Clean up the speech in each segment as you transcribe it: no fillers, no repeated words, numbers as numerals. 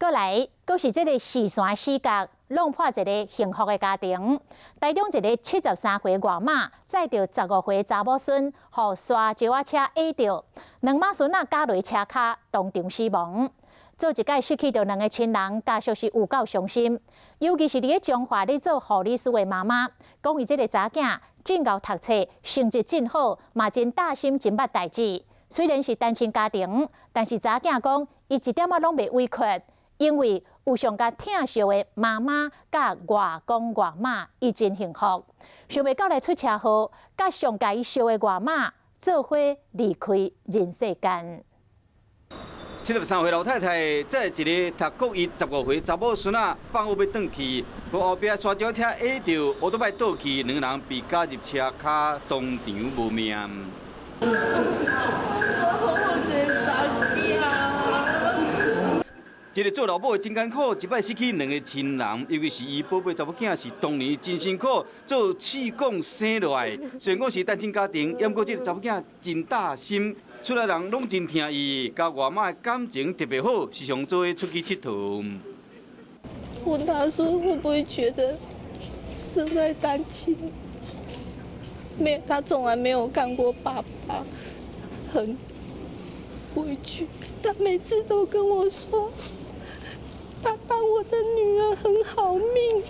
过来，阁是这个四山四角弄破一个幸福的家庭。台中一个73岁外妈载着15岁查某孙，互刷石仔车压着，2马孙仔加落车卡，当场死亡。做一届失去着2个亲人，家属是有够伤心。尤其是伫咧中华咧做护理师的妈妈，讲伊这个查囝真够读册，成绩真好，嘛真大心真捌代志。虽然是单亲家庭，但是查囝讲伊一点仔拢袂委屈。因为有上甲疼惜的妈妈甲外公外妈，伊真幸福。想袂到来出车祸，甲上甲伊惜的外妈做伙离开人世间。73岁老太太载一个读国一15岁查某孙仔放学要转去，后壁刷脚车压着乌托摆倒去，2人被加入车卡，当场无命。一个做老母的真艰苦，一摆失去2个亲人，尤其是伊宝贝查某囝是当年真辛苦做试管生落来。虽然讲是单亲家庭，也毋过这个查某囝真大心，厝内人拢真疼伊，甲外妈的感情特别好，时常做伙出去佚佗。问他说会不会觉得生在单亲？没有，他从来没有看过爸爸很委屈，他每次都跟我说。他当我的女儿很好命。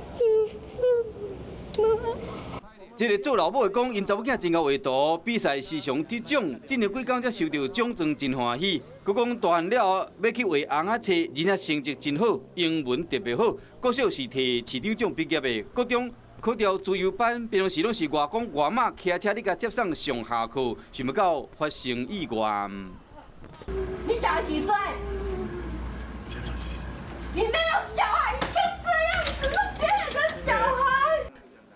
这个做老母的讲，因查某囝真够画图，比赛时常得奖，进了几工才收到奖状，真欢喜。佮讲大汉了后要去画红仔册，而且成绩真好，英文特别好。国小是摕市长奖毕业的，高中考调自由班，平常时拢是外公外妈骑车你甲接送上下课，想不到发生意外。你小孩几岁？你没有小孩，你就这样子弄别人的小孩。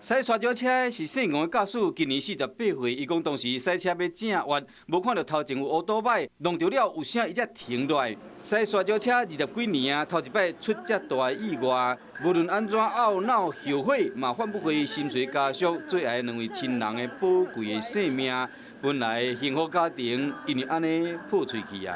驶刷脚车的是姓王的驾驶，今年48岁。伊讲当时驶车要正弯，无看到头前有乌托摆，弄着了有声，伊才停落来。驶刷脚车20几年啊，头一摆出这大的意外，无论安怎懊恼后悔，嘛换不回心碎家属最爱2位亲人的宝贵的性命。本来幸福家庭，因为安尼破碎去啊。